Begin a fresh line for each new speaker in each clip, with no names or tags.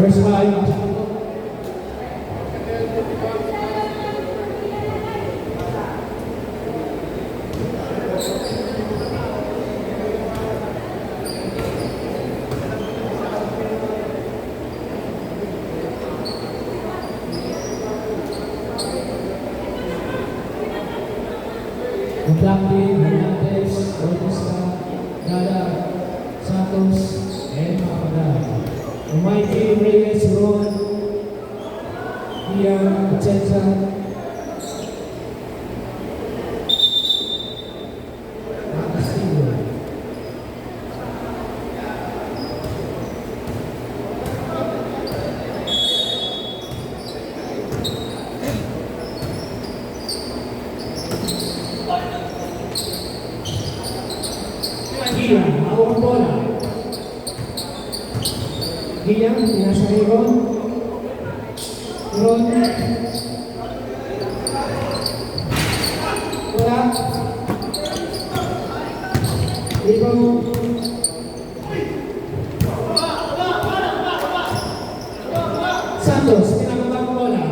First five. Blackley, Hernandez, Bautista, Gala, Santos, and Macadag. Almighty, Reyes, Ron, Ian, Atienza, Castillo. Gilang, awak bola. Gilang, pinasari Ron. Ron. Bola. Ibo. Santos, pinababang bola.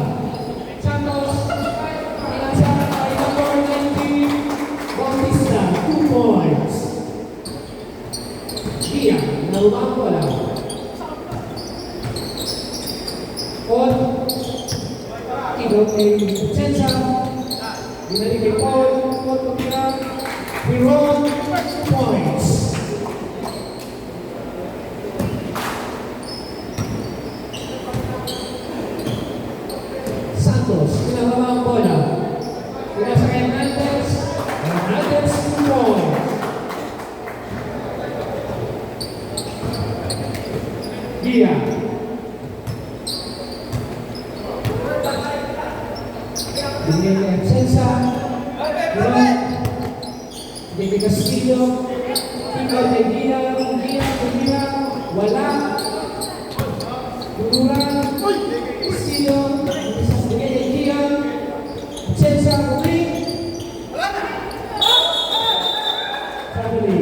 Santos, pinasari kay number 19, Bautista, 2 points. Dia, nalubang bola. On. Ibaw kay Atienza. Binalik kay Paul. Paul kumira. Piron. 2 points. Santos, pinababang bola. Pinasa kay Hernandez. Hernandez, 2 points. Dia. Bigay kay Atienza. Ron. Bigay kay Castillo. Ikaw kay Dia. Dia. Wala. Tururan. Castillo. Bigay kay Dia. Atienza. Uli. Family.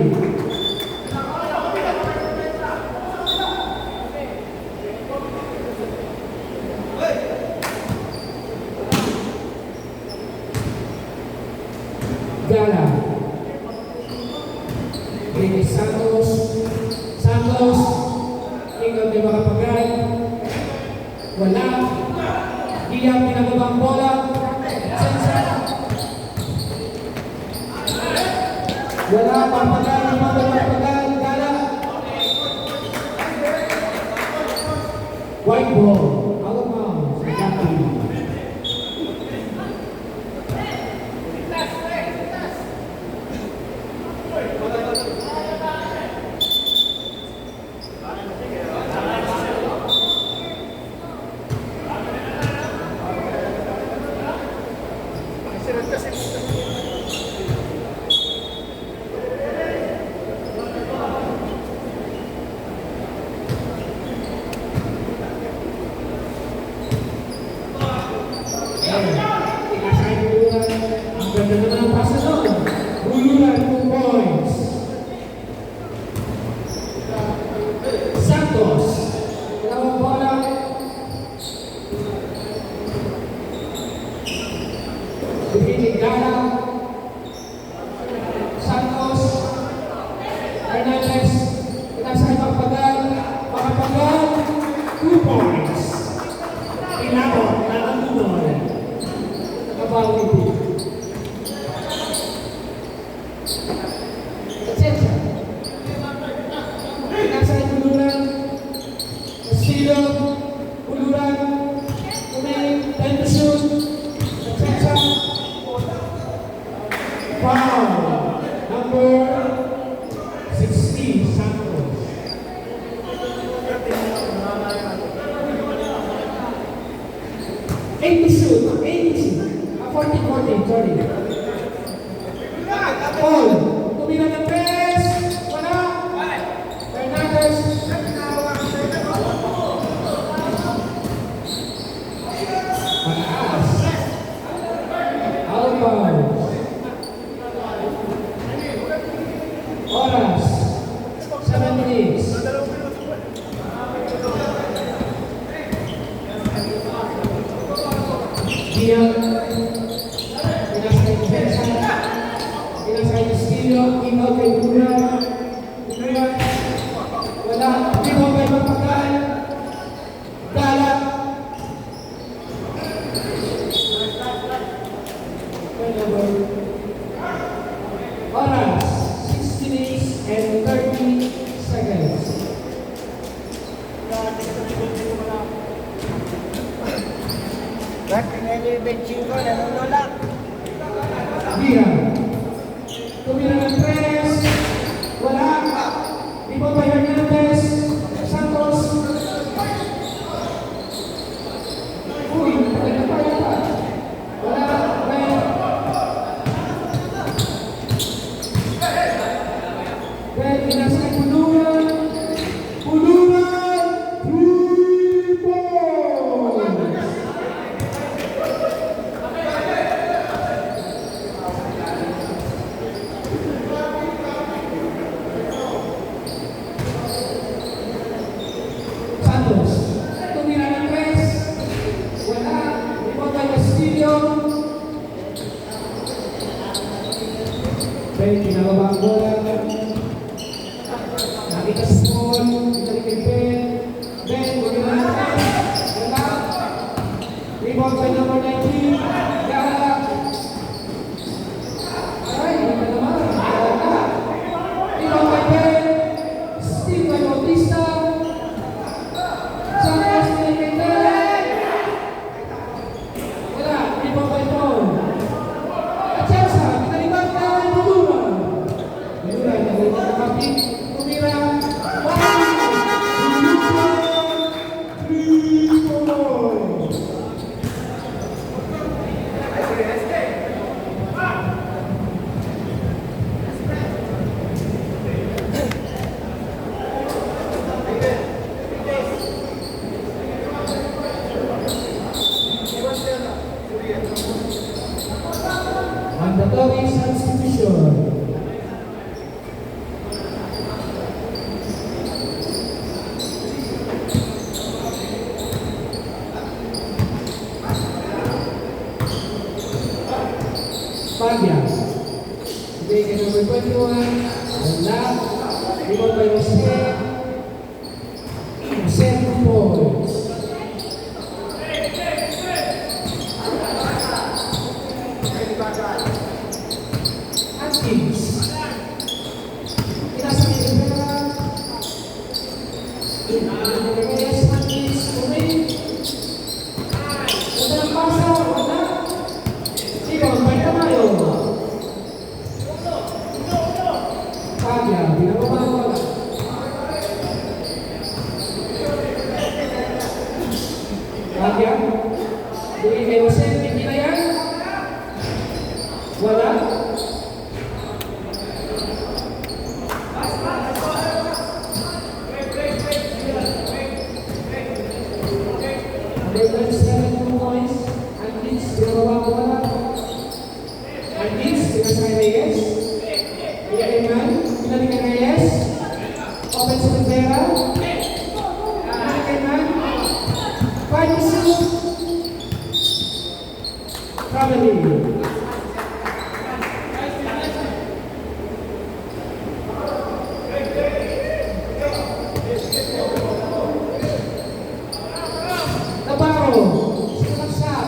Gala. Bigay Santos. Santos. Ikaw di makapagay. Wala. Dia pinababang bola. Atienza. Wala. Papagay. Papagay. Gala. White ball. Out of bounds. Blackley. Ang ganda naman ang pasa doon. Buluran, 2 points. Santos. Dalawang bola. Bigay Gala. Santos. Hernandez. Pinasay Macadag. Macadag. 2 points. Inabot na ang tunol. Nakabawi din. Atienza. Pinasay Buluran. Castillo. Buluran. Umi. Time to shoot. Atienza. Foul. Number 16, Santos. Eight to shoot. 40, sorry. Paul. Tumira ng press. Wala. Hernandez. Pataas. Out of bounds. Oras. 7 minutes. Oras, 60 minutes and 30 seconds.
Ba't pinili yung benching ko, nanunulak?
Gira. Tumira ng tres. Wala. Iba pa Hernandez. Santos. Uy, talaga pa yata. Wala. Red, inasa kay Pulungan. Pulungan. 3 points. Santos. Tumira ng tres. Wala. Ipon kay Castillo. Ben, pinababa ang bola. Nakita sa ball. Pinalik kay Ben. Ben, tumira ng tres. Wala. Rebound by number 19. Yara. Ay, ganda naman. Wala. Rebound by Ben. Steve by Bautista. Santos pinalik kay Ben. Wala. Rebound by Paul. Atienza, pinalibang na kay Madura. Madura, nagalit na kapit. Tumira. Wala. Madura. 3 points. Mandatory substitution. Pagya. Ibigay kay number 21. Wala. Rebound by Jose. Jose 2 points. Atkins. Inasa kay Rivera. Reyes, Atkins, Turing. Wala ng pasa, wala. Rebound by Tamayo. Pagya, binababa ang bola. Pagya. Ibigay kay Jose, hindi na yan. Wala. Number 27, 2 points. Atkins, binababa ang bola. Atkins, pinasa kay Reyes. Ibigay kay Man, pinalik kay Reyes. Open sa Rivera. Pinalik kay Man. 5-2. Traveling. Navarro. Second shot.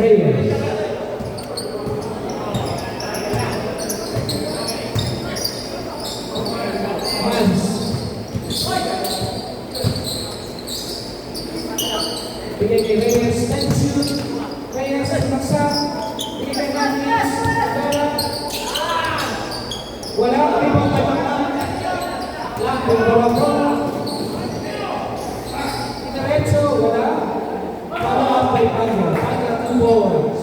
Reyes. Mans. Bigay kay Reyes. Time to shoot. Reyes, tumaksa. Bigay kay Reyes. Wala. Rebound kay Baclan. Lang kung bawato. Diretso. Wala. Follow-up kay Pagla. Pagla 2 balls.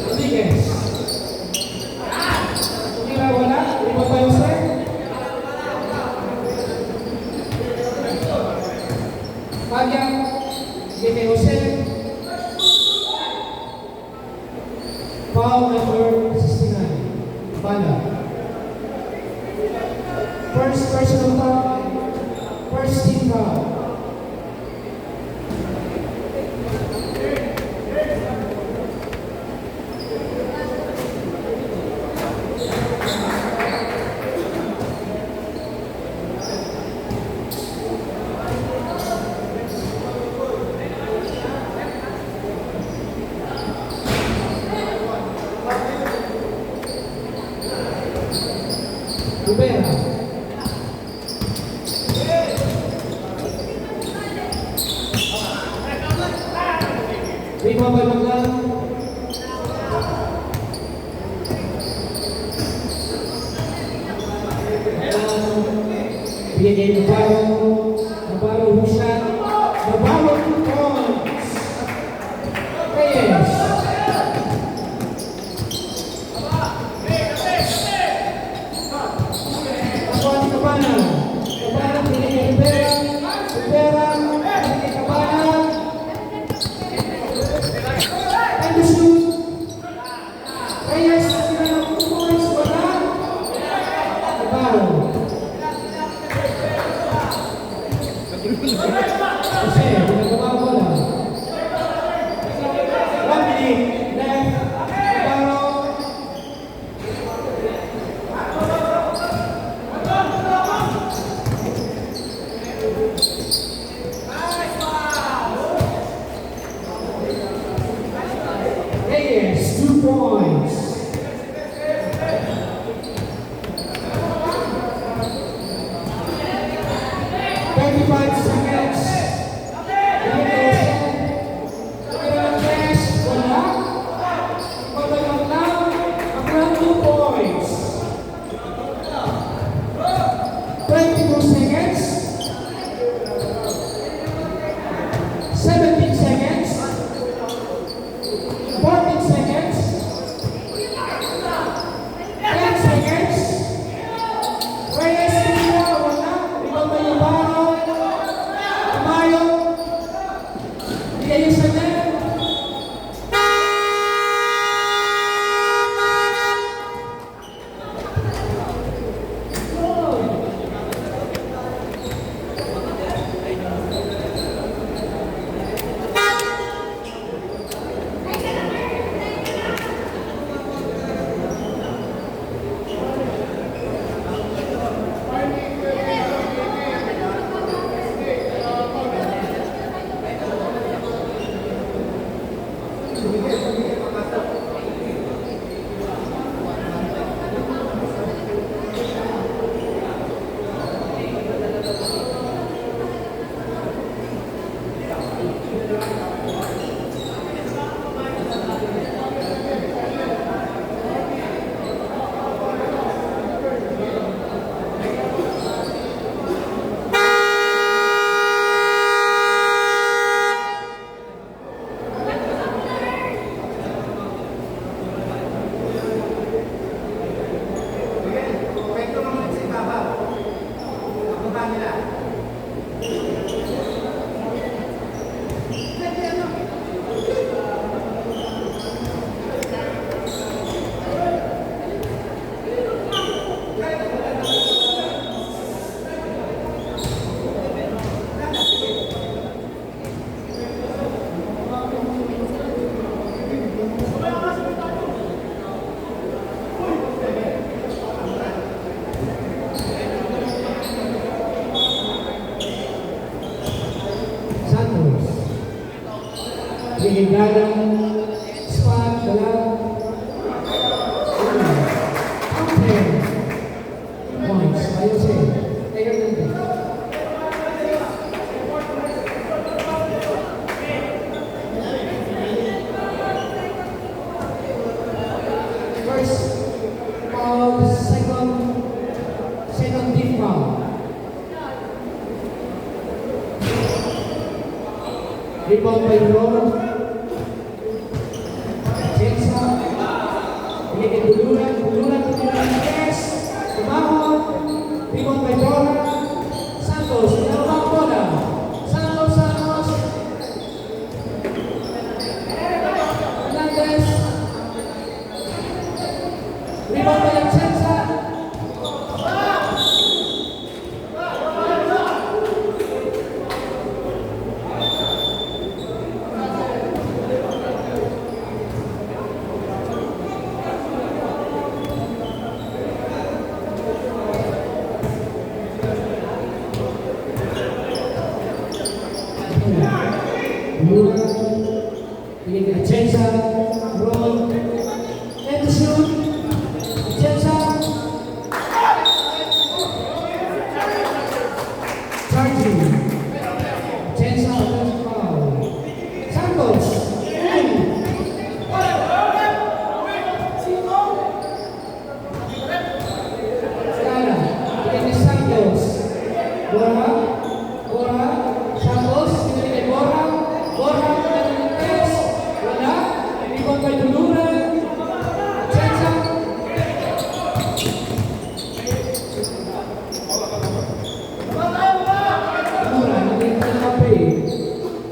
Rodriguez. Tumira, wala. Rebound kay Jose. Pagla. Bigay kay Jose. Foul number 69. Bala. First personal foul. First team foul. Rivera. Rebound by Baclan. Bigay kay Navarro. Navarro Hushan. Navarro 2 points. Reyes. Nakuha ni Cabana. Cabana bigay kay Rivera. Rivera bigay kay Cabana. Time to shoot. Reyes, sila ng 2 points. Wala. Navarro. Kasi, pinagawa ko lang. 1 minute left. Navarro. Reyes, 2 points. Thirty-five seconds. Wala. Pagdagang lang, Baclan 2 points. 22 seconds. 17 seconds. 14 seconds. 10 seconds. Reyes, wala. Rebound by Navarro. Tamayo. Bigay niya sa net. Binigay galang. Spot, wala. Counter. Points. Ayos eh. Tayo natin. First foul, second deep foul. Rebound by Ron. Jensa. Binigay Buluran. Buluran. Yes. Tumahon. Rebound by Dora. Santos. Dalawang bola. Santos. Hernandez. Rebound by Jensa. Buluran. Binigay Jensa. Ron. And to shoot. Jensa. Charging. Jensa against foul. Santos. Gala. Binigay Santos. Bora. Santos. Binigay Bora. Hernandez. Wala. Rebound by Buluran. Jensa. Buluran. Binigay Kape.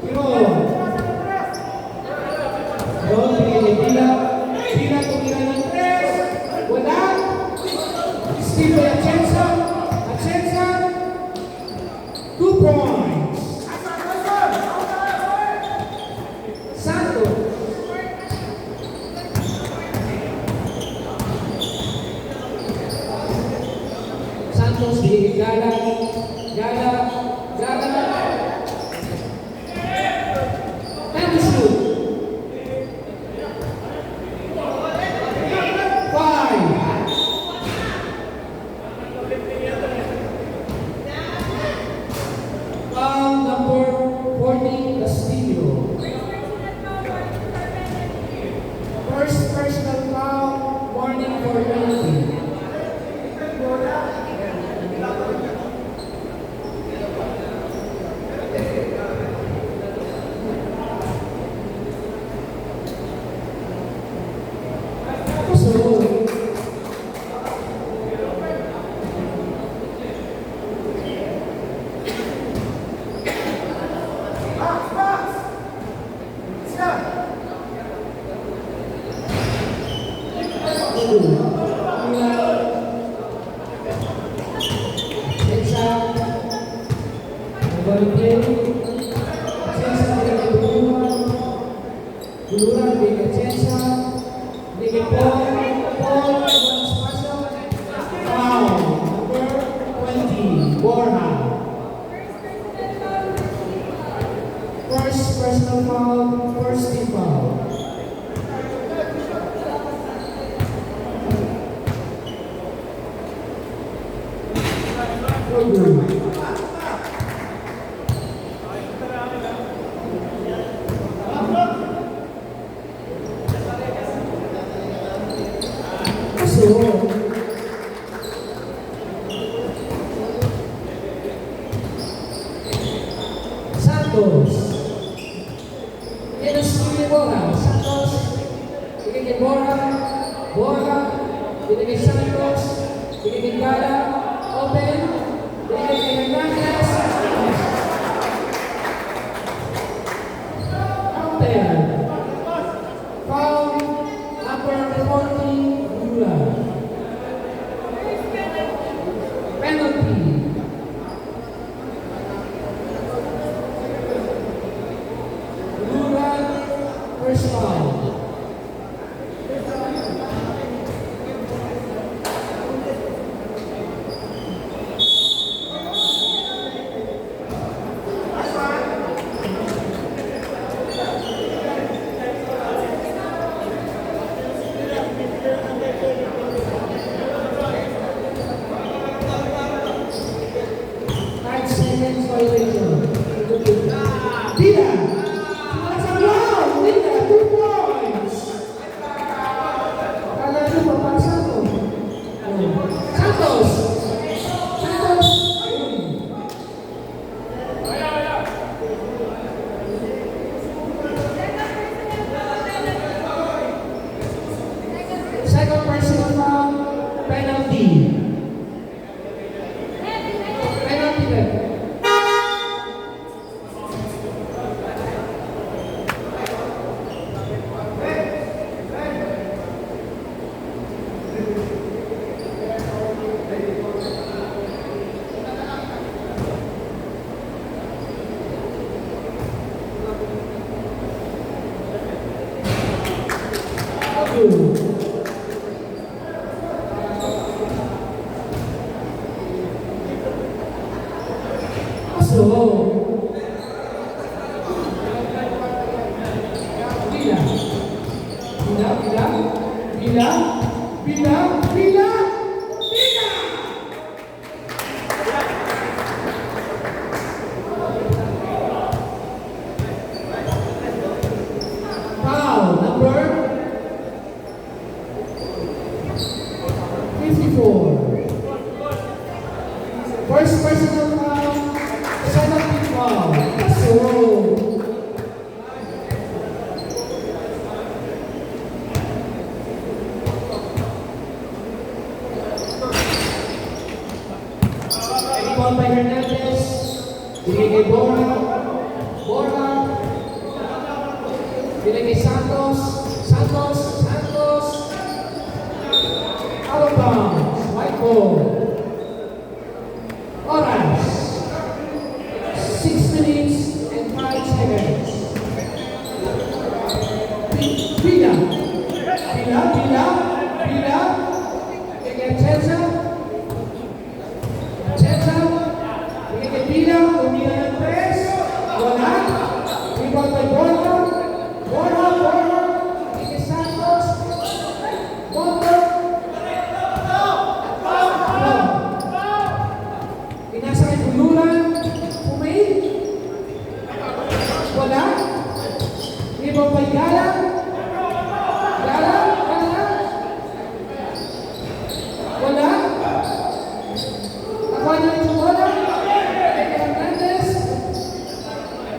Piron. Ron. Binigay Dila. Dila tumira ng tres. Wala. Steve by Jensa. 2 points. Santos. Santos di Gala. And to shoot. 5. Foul number 40, Castillo. First personal foul, warning for penalty. Buluran binigay Jensa. Binigay Paul. Foul number 20, Borja. First personal foul, first team foul. Santos. Yan ang sili Borja. Santos. Binigay Borja. Binigay Santos. Binigay Gala. Open. Binigay Hernandez. Counter. Foul number 40, Lula. Penalty. Lula, first foul. First personal foul, second team foul. So, ball by Hernandez. Binigay kay Bora. Bora. Binigay kay Santos. Santos. Santos. Out of bounds. White ball. Oras. 6 minutes and 5 seconds. Pila. Pila. Pila. Pila. Binigay Chenza. Chenza. Binigay kay Pila. Umila ng press. Wala. Rebound by Borja. Borja. Borja. Binigay kay Santos. Borja. Inasa kay Buluran. Pumay. Wala. Rebound by Galang. Galang. Galang. Wala. Nakuha niya yung bola. Hernandez.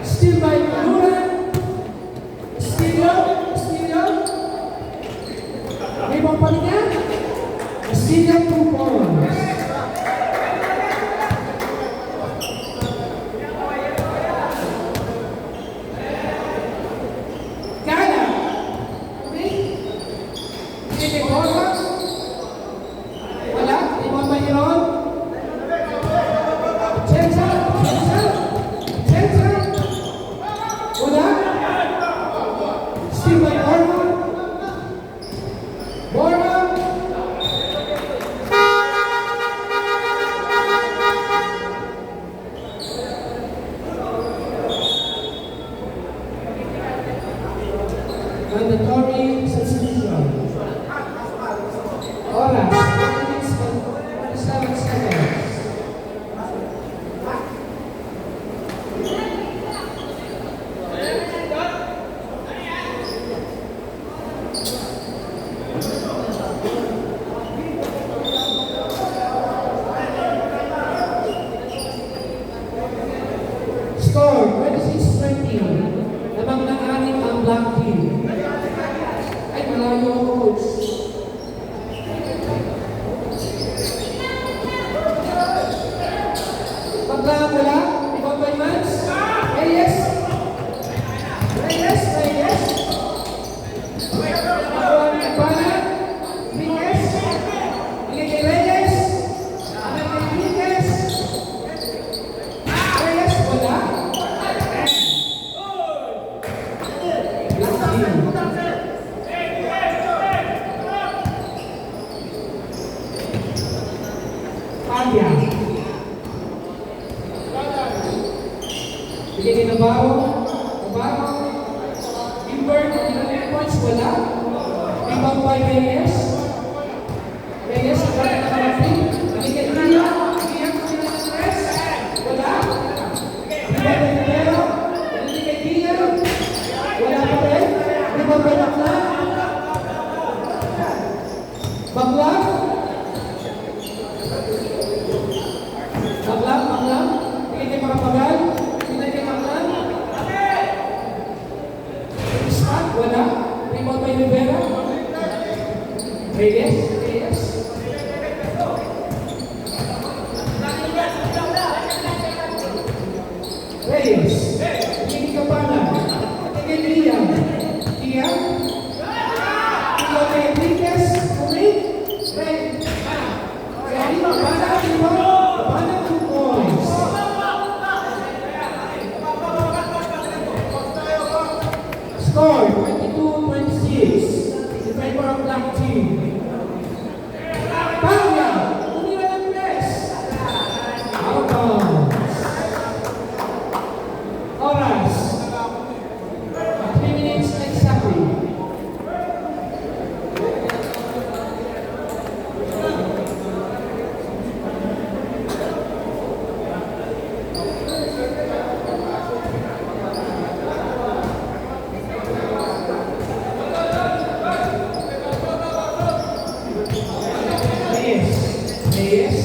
Steal by Buluran. Steal. Steal. Rebound pa rin niya. Steal 2 points. Gala. Okay. Binigay Borja. Wala. Rebound by Iron. Chenza. Chenza. Chenza. Wala. Steal by Borja. Borja. Mandatory substitution. Oras, 1 minutes and 47 seconds. Score, 26-20. Lamang ng 6 ang black team. Ay, malayo ako, coach. Paglang wala, ibang by Mans. Reyes. Reyes, Reyes. Ibarra. Reyes. Bigay kay Reyes. Bigay kay Reyes. Reyes, wala. Black team. Pagya. Bigay kay Navarro. Navarro. Gilbert. 11 points. Wala. Rebound by Reyes. Reyes. Wala na kalapit. Bigay kay Ria. Ria. Sila ng press. Wala. Rebound by Rivero. Bigay kay Ria. Wala pa rin. Rebound by Bakla. Bakla. Baklang, Baklang. Bigay kay Makapagal. Bigay kay Baklang. Scott, wala. Rebound by Rivera. Reyes, Reyes. Reyes. Bigay kay Kapana. Bigay kay Liam. Liam. Bigay kay Enriquez. Kumit. Reyes. Ready, Kapana. Rebound. Kapana, 2 points. Score, 22-26. In favor of black team. Pagya, umira ng press. Out of bounds. Oras. 3 minutes exactly. Reyes. Reyes.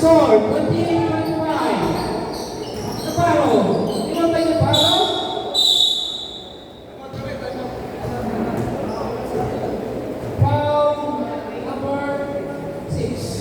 Score, 28-25. Navarro. Tinatay Navarro. Foul number 6.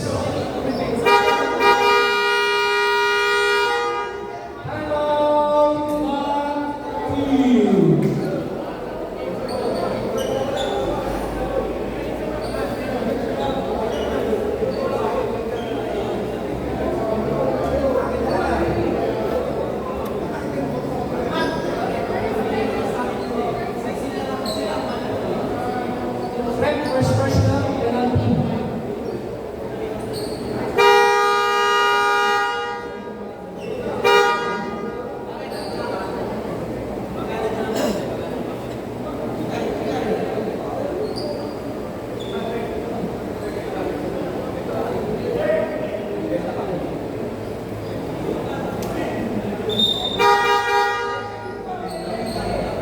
First personal penalty.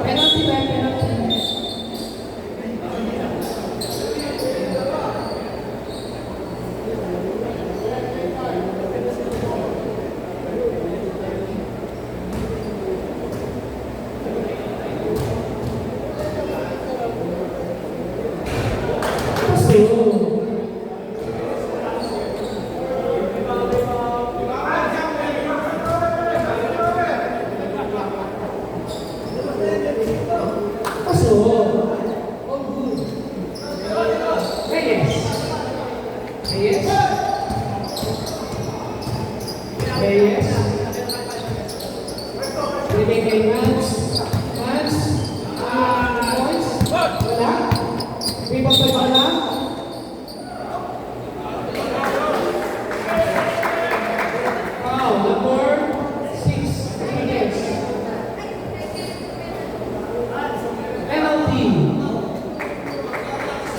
Penalty by penalty.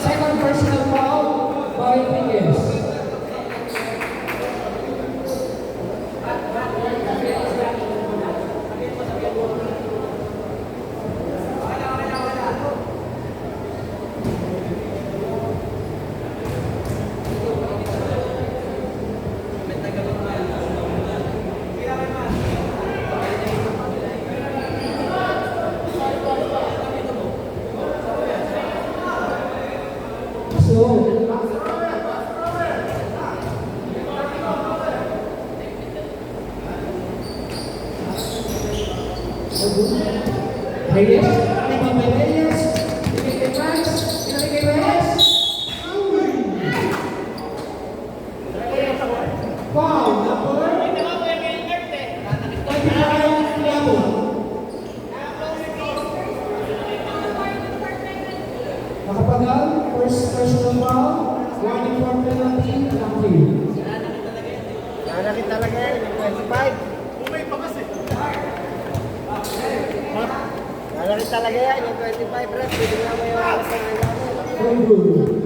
Second personal foul by Miguel. Reyes, Reyes, Reyes, wow, number 25. Nakapagal, first personal foul, warning for penalty, lucky.
Lalaki talaga yan, 25. Lalaki talaga yan, yung 25 rep. Pwede nga may oras na
Very good.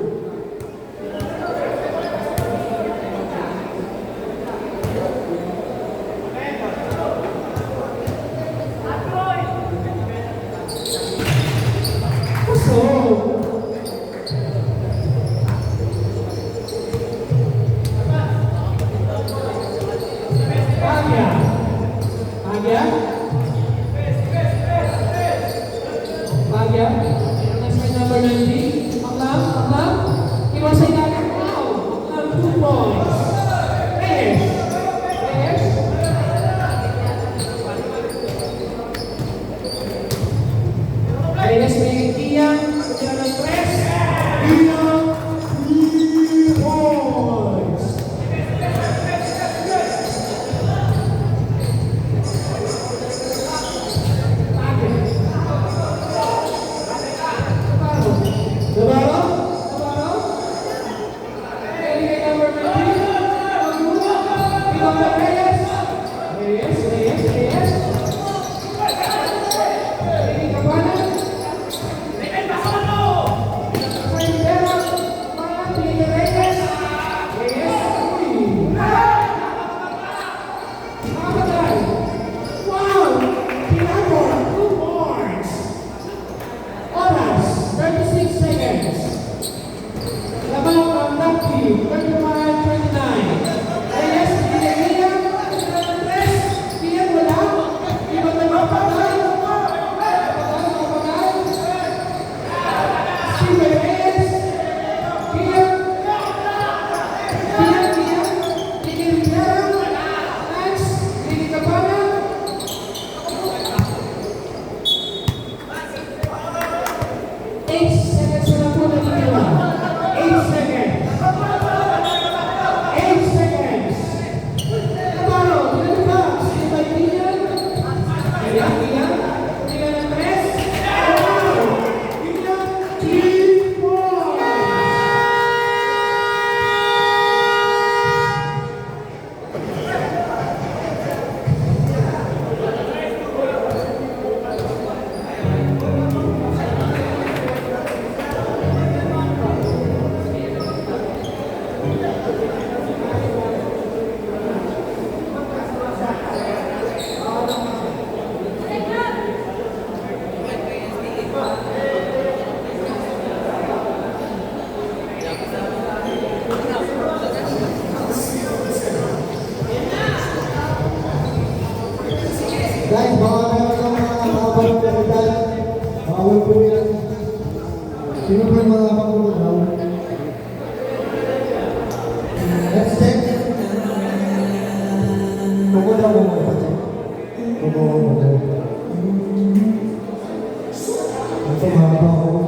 Bagya, next man number 19, Aklam, iwasay natin, wow, Aklam 2 points. Reyes, Reyes may Ian, kaya ng 3, Ian, 3 points. Lamang from Ducky, 25-29. Reyes,
Guys, baka meron ng mga kapalit na medal. Bawal po yan. Sino po yung mga makulong? Let's check. Tungkol daw mo pa-check. Tungkol mo. Ito mahaba ako mo.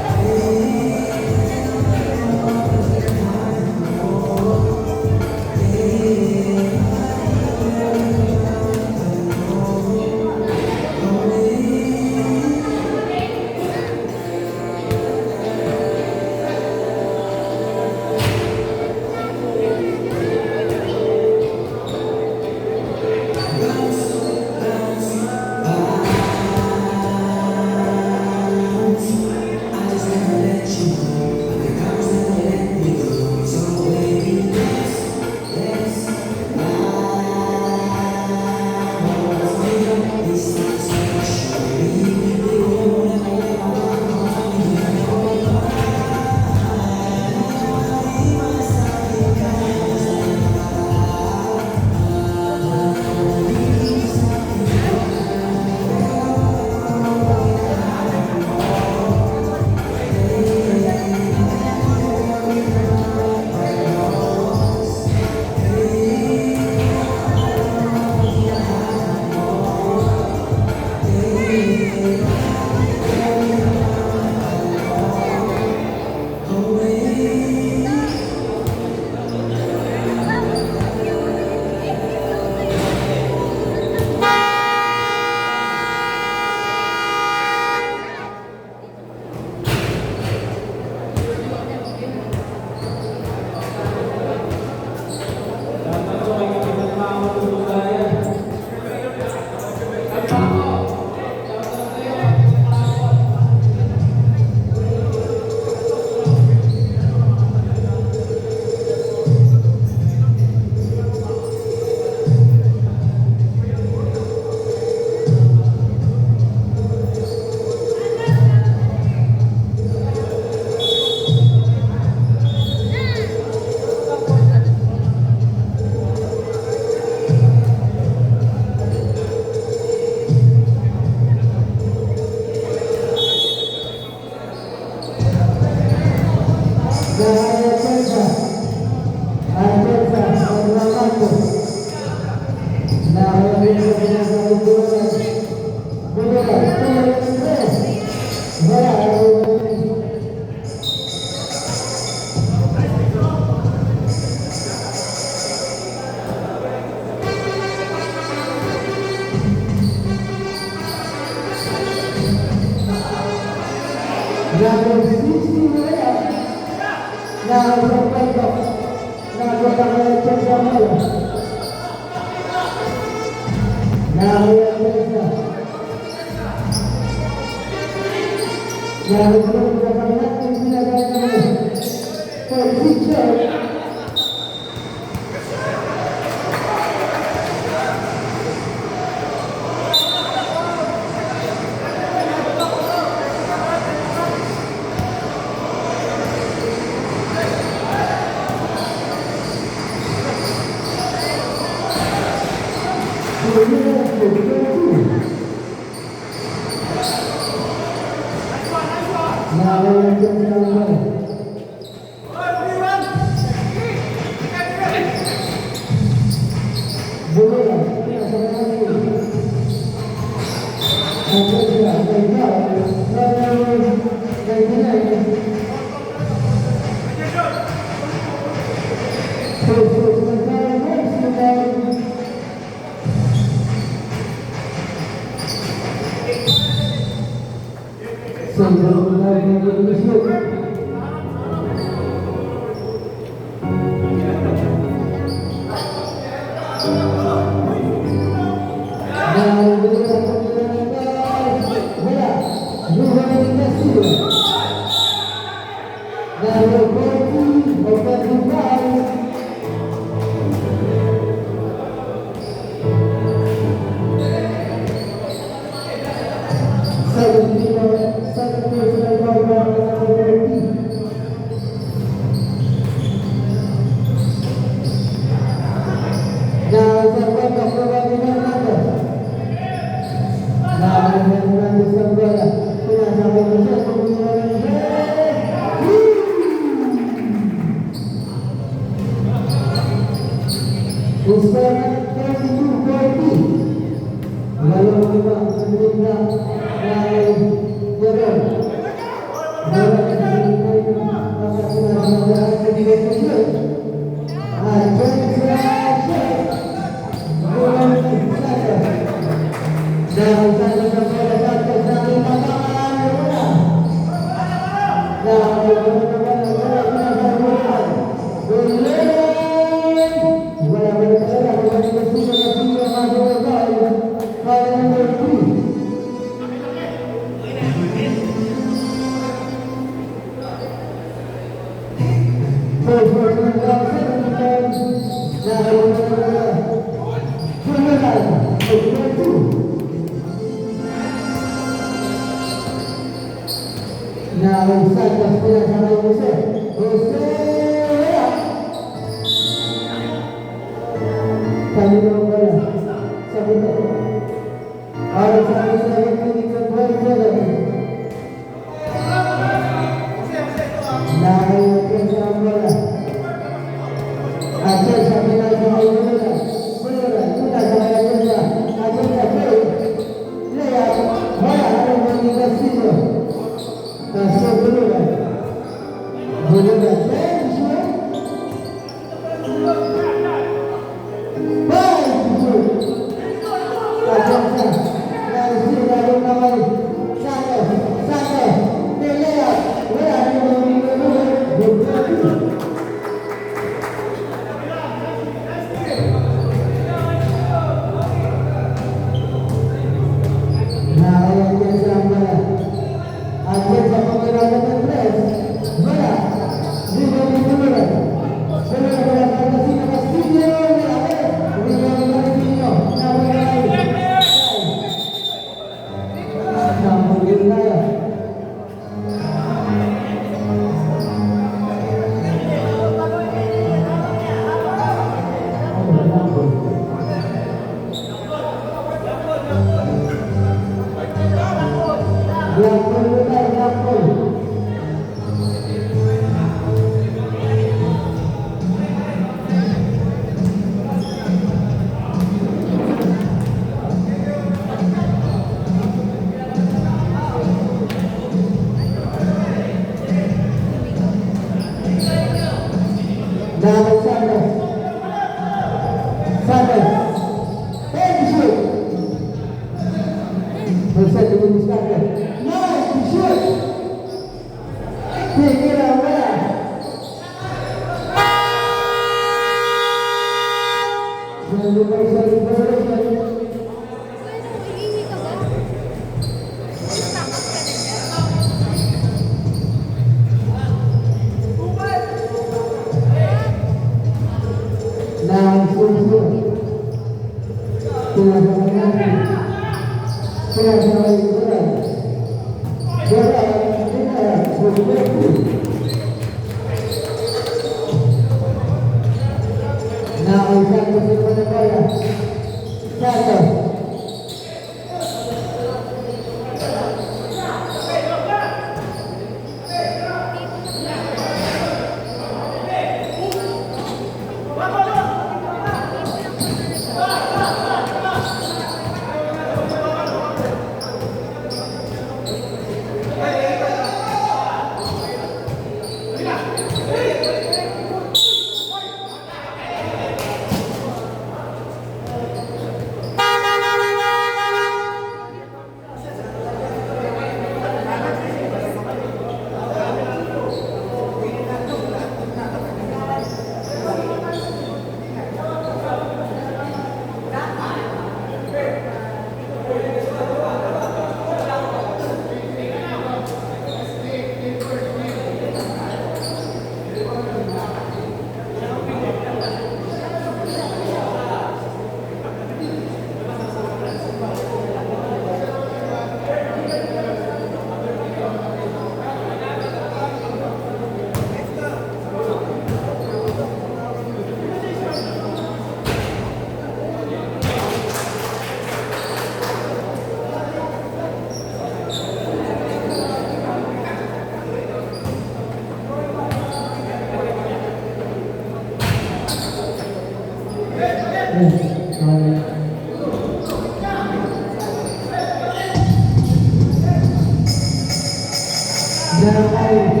Dahil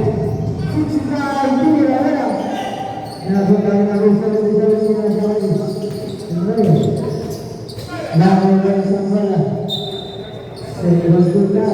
65, tumira wala. Napunta na rin sa sinasabi. Nakawala sa wala. Sa ibang tuta.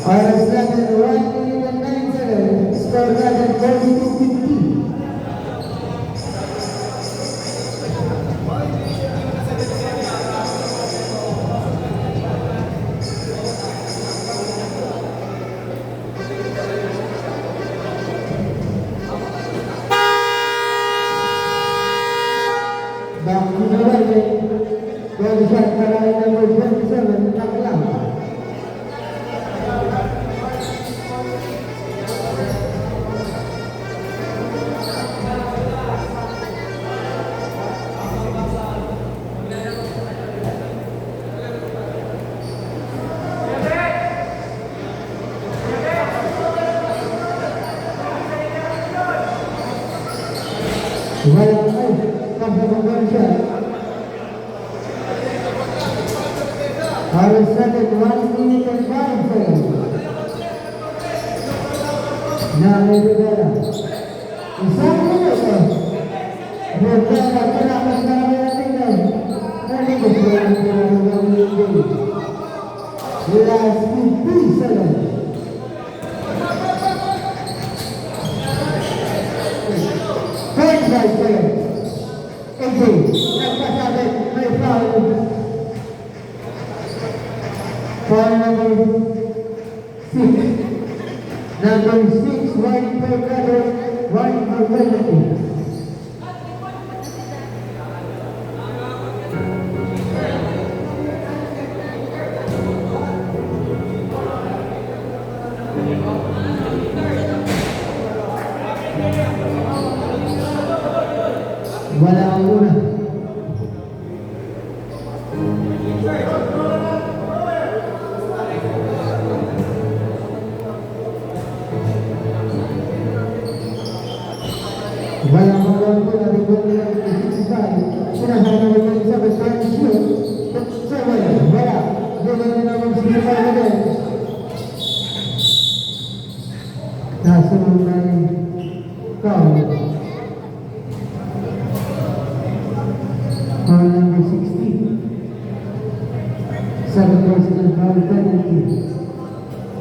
Oras natin, 1 minute and 9 seconds. Score natin 42-50. Back to the right. Goal shot para kay number 27, Taklang. Walang out. Pagkakabang siya. Oras natin, 1 minute and 5 seconds. Nami Rivera. Isang minuto. Rivera, kailangan namin natin na. Naligod ko lang pinagawa ng game. Last 15 seconds. Right there. AJ, nagpasabi, may foul. Foul number 6. Number 6, white for Brothers, white for Relatives. Wala ang una. Wala ang una po na rin po nila 65. Sinasabi na rin sa baseline shoot. Wala. Dito na naman sinipay na rin. Nasunod na rin. Foul. Foul number 16. 7 personal foul penalty.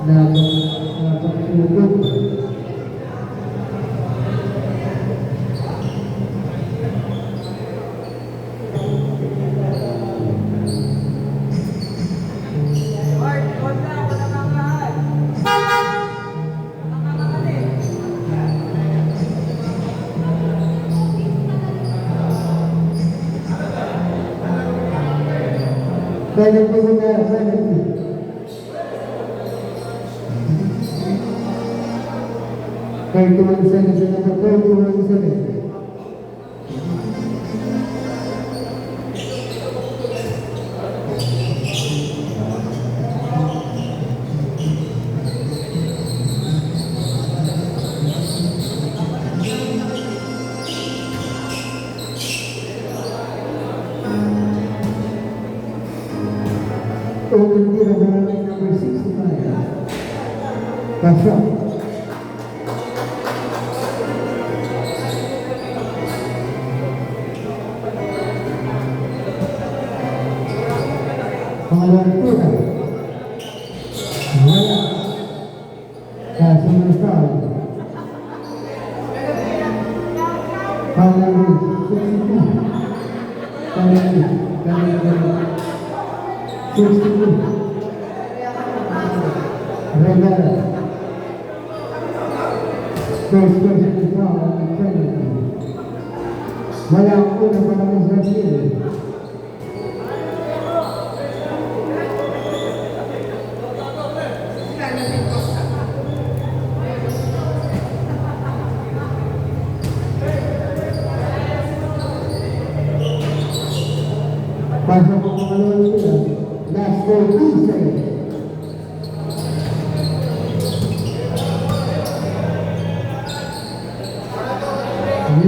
Napagsulog. Penalty mo na, penalty. Thirty-one seconds na naman, 31 seconds. Open tira para kay number 65. Pasok. Pangalawang tira. Wala. Kaso may foul. Foul number 62. Penalty. 62. Rivera. First person to foul on the penalty. Wala ang una para kay Brazil. Pasok ang pangalawang tira. Last 14 seconds.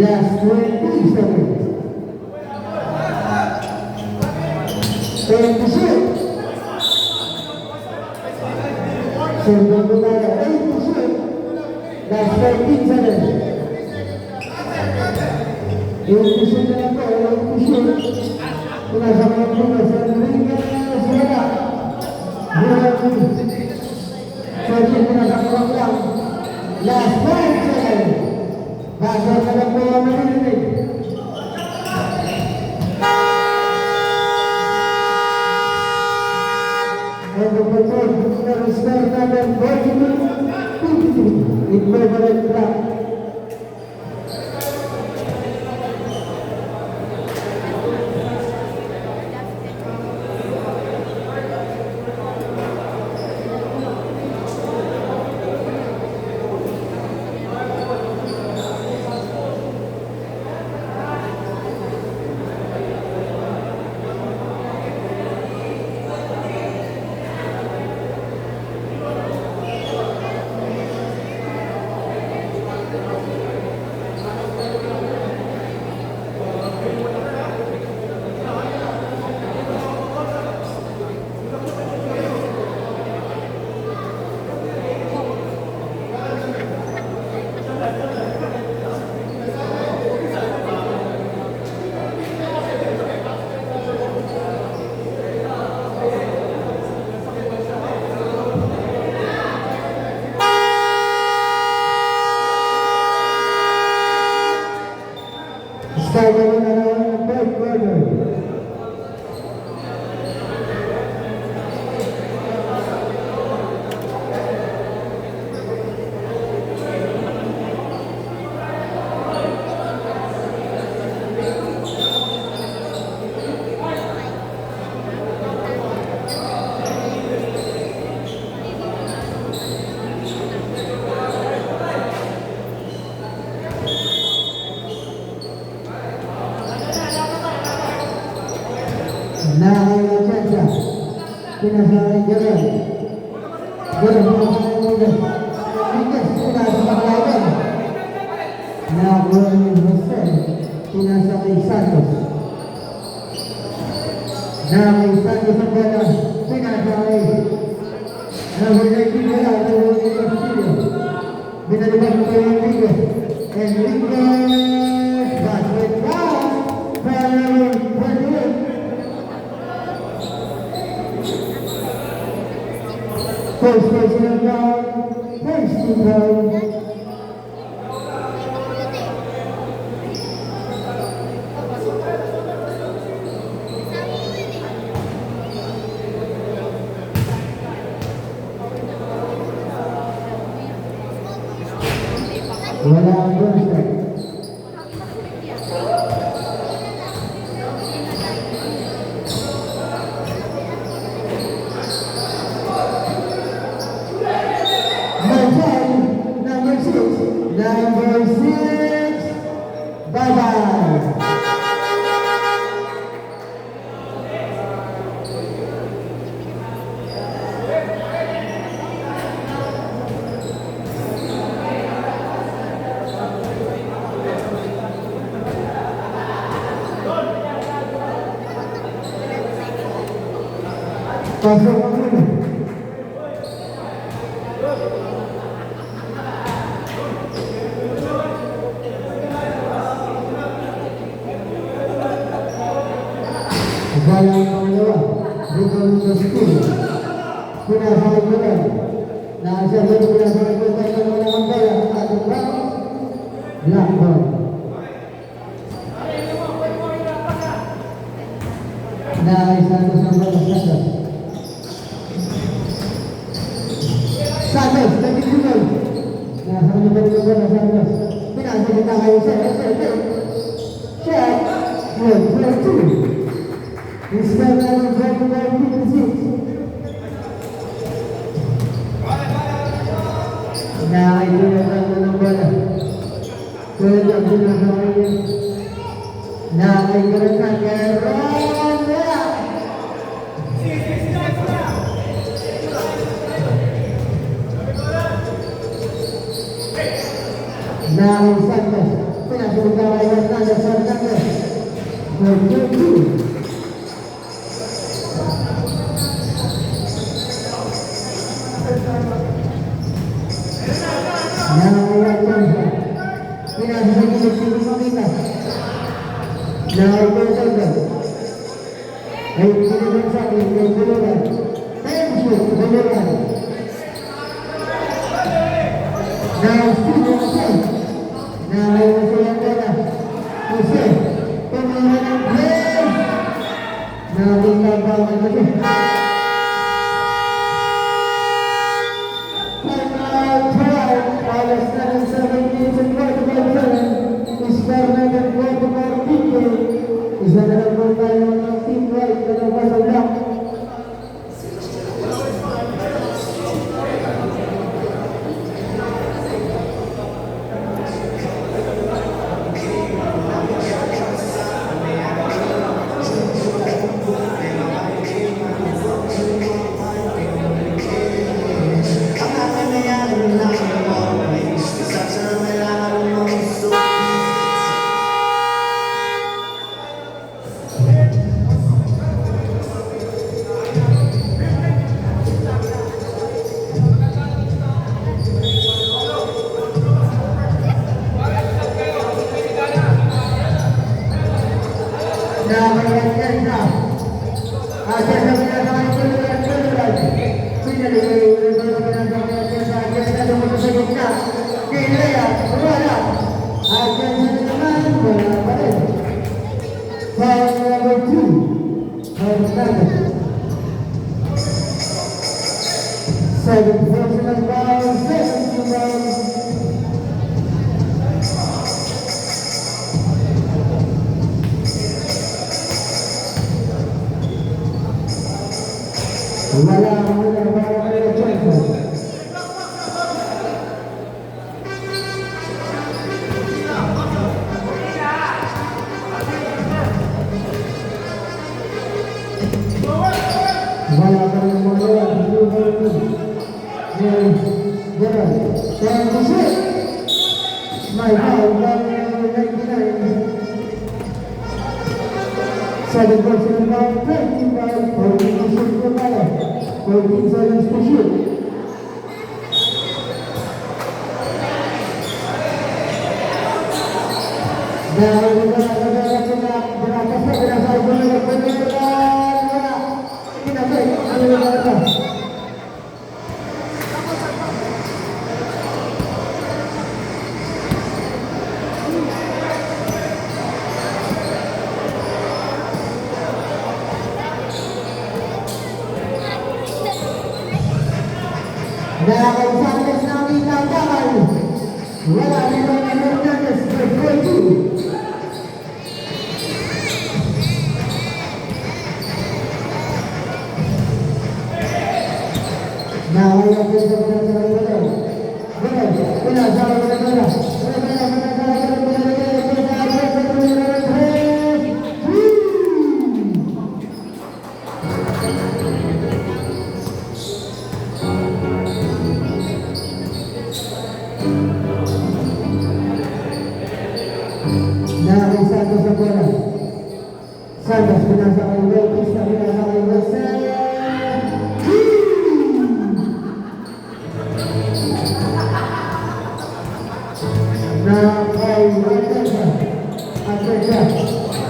Last 20 seconds. Time to shoot. Sundang ko tayo. 8 to shoot. Last 13 seconds. 8 to shoot na lang po. 8 to shoot. Pinasama po na sa ring na sila. 4 Yung pinasakawang lang. Last 5 seconds. Bago sa lang po ang manilinig. And the control is score number 42-50. Equivalent track. Start naman na ng third quarter. Nakakailang chance. Pinasakay Jerome. Jerome, pinasakay mo dyan. Pinasakay, pinasakay. Nakakuha ni Jose. Pinasakay Santos. Nakakay Santos ang bola. Pinasakay. Nakakay Pinasakay. Nakakay Castillo. Binalibang ko yung Enrique. Enrique. Basket pass. Following 28. First personal down, first team down. Wala ang doorstep. Number 6, bye-bye. Pasok ang muna. Kaya ang pangalawa, dito sa school. Pinasakay ko lang. Nasa dito pinasakay ko tayo ng mga kaya ang ating blackboard. Nakay Santos ang bola, Santos. Santos, nagigulol. Nasa kanya ba rin ang bola, Santos. Pinasakay na kayo sa check. 1-2. Instead of regular 56. Nakikilala mo ng bola. Tulad ang pinasakay niya. Nakikilala ka. Meron bola. Nakikilala Santos. Pinasakay kayo ng Santos. 1-2. Now, Jose. Now, Jose. Pemain yang play. Now, kita bawa lagi. Second personal foul, second foul. Wala para kay Johnson. Wala pa rin mga my foul, 199. Second personal foul, 25 for Mission Kumaya. 14 seconds to shoot. Nakakausapos namin ang kamay. Wala rin ang Hernandez by 4-2. Nakakausapos sa mga sa mga wala sa mga Santos sa bola. Santos pinasa kay Wilkins, pinasa kay Wilson. Na kay Wilson. Atlesia.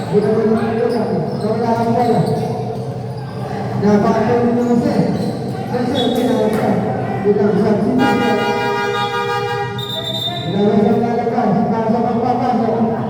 Kita menunjukkan bola bola. Na pakai Wilson. Wilson pinasa. Kita saksikan. Dalam jangka pasang pasang.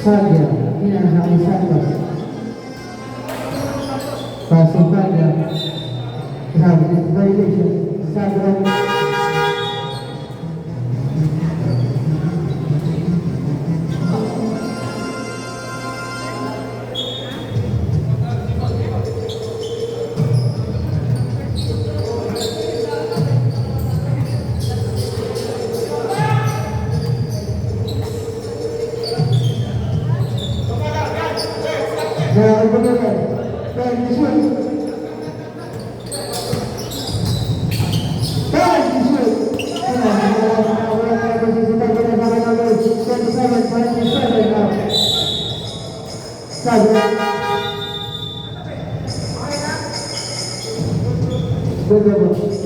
Sadia, pinasa kay Santos. Pasok Sadia. Grabe, violation. Sadia. shoot. Pass to shoot. Good double.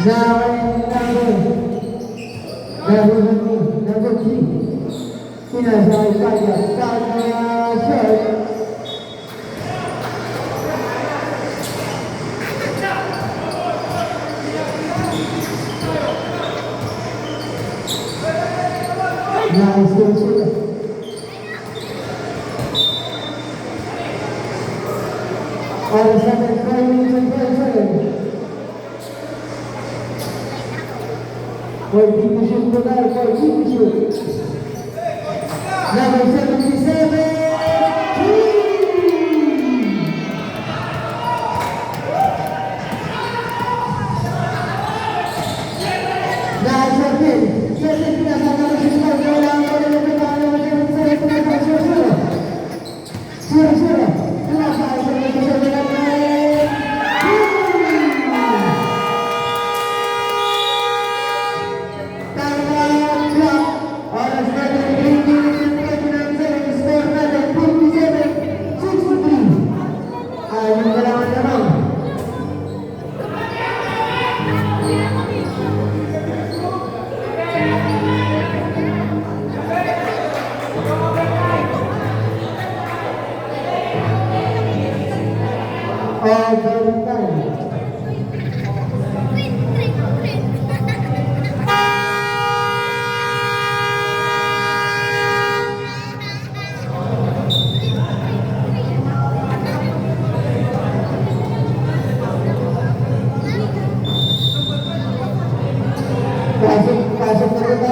Now, number 2. Number 3. Sinasay kaya kanya shot. Nice shot. All of a sudden, driving to the for deep shoot to that, for deep shoot. Number 77, nice open. Second pinasama ng sisipag na wala ang pala ng pagkakala ng mga sura. Pinasama sa mga sura na pasok na kita.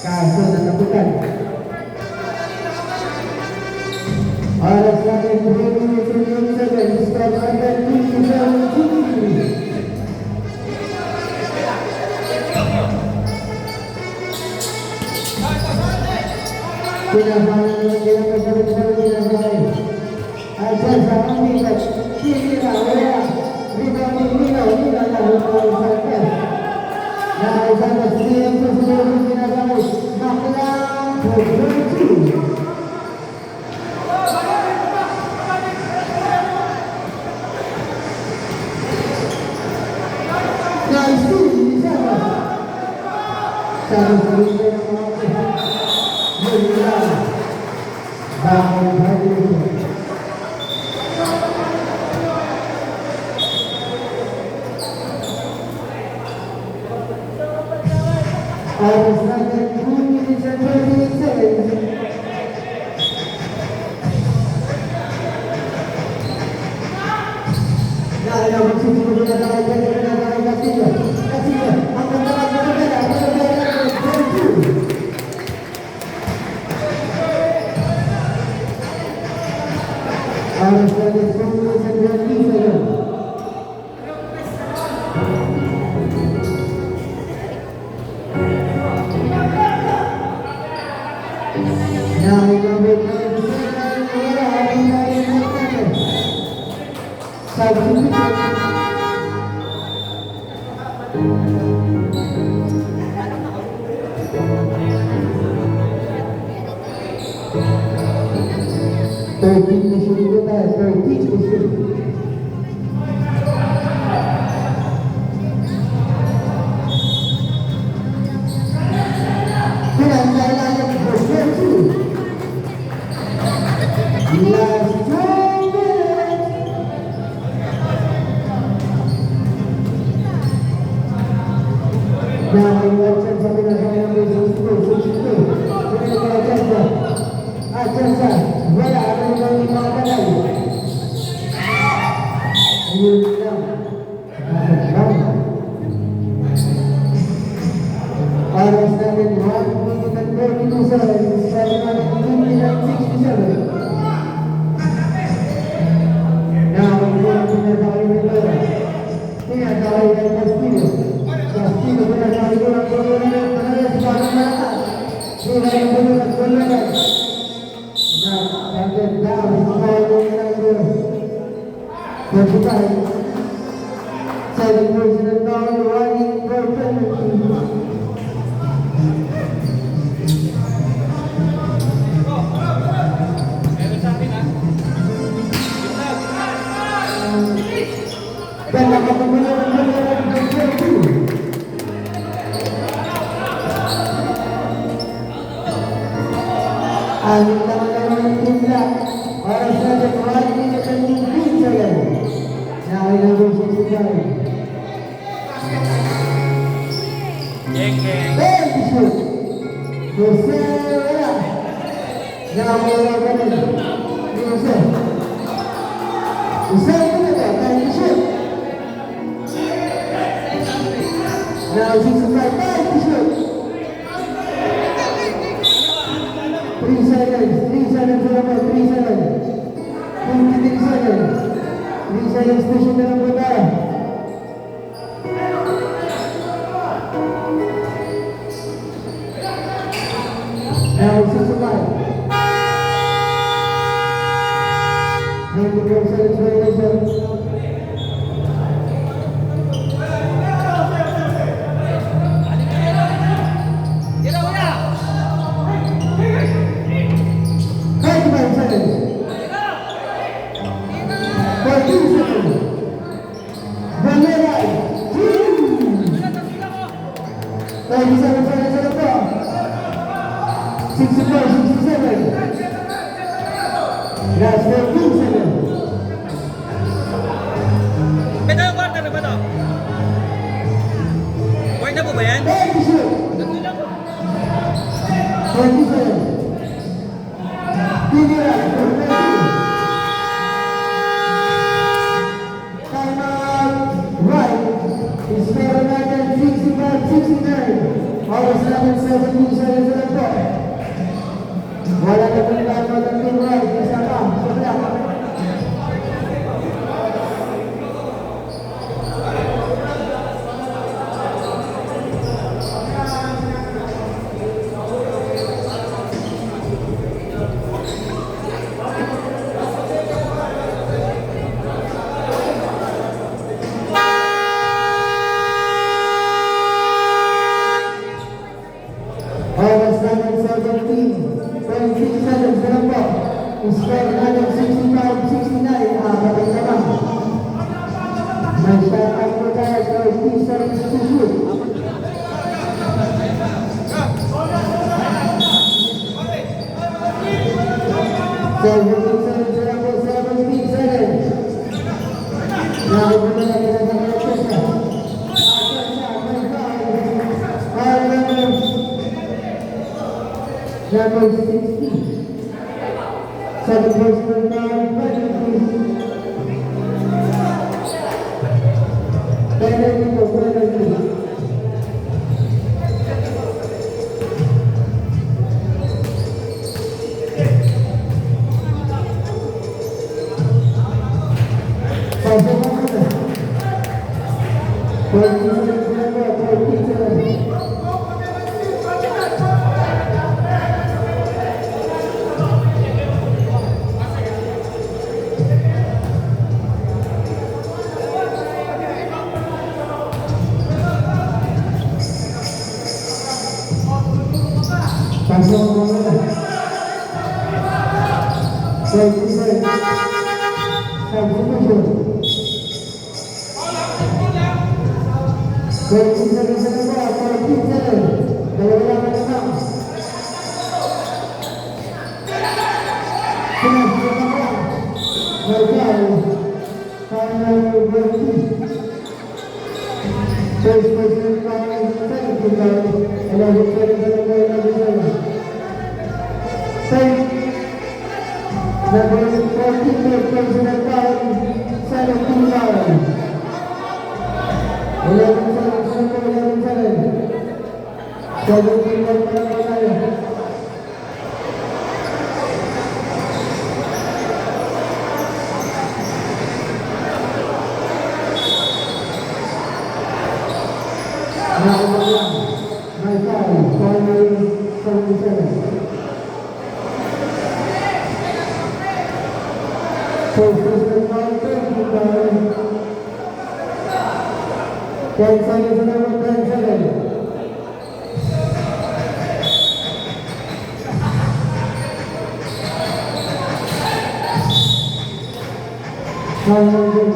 Kaso natapukan. Oras natin 3 minutes and 8 seconds. Stop under 2-7-2. Pinasama naman din ang pagsabi-sabi pinasama. At dyan sa pangbigat, sinira, wala. Rebounding Minaw, nilalaro ko sa test. Nakaisang na siniyang susunod yung pinasama. Maklang for 2. 27. Substitution. 27 sa dalawa, 47. Dalawa lang ang lamang. Sinasabi ka. Margal. Final 20. First person final 70. 11-7. Same. Number 14, personal foul, 17 foul. 11-7. 17 para tayo. May foul, final 77. First person foul, 20 foul. 10 seconds na naman, 10 seconds. Foul number 10.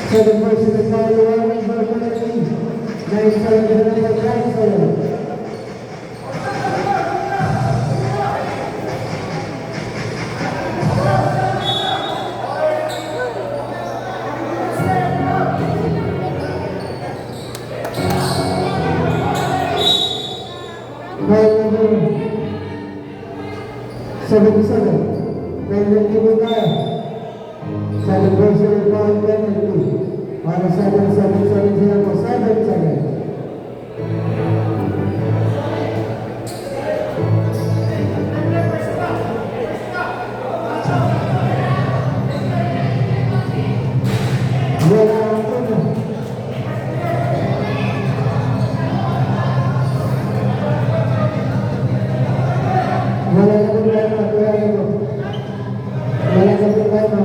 Second person is foul, 1 number 13. 9 seconds na naman, 9 seconds. Foul number 77. Penalty po tayo. Second person is foul, penalty. Para 7 sila po, 7 seconds. Wala ang una. Wala na po tayo, wala na po tayo.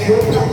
Shoot up.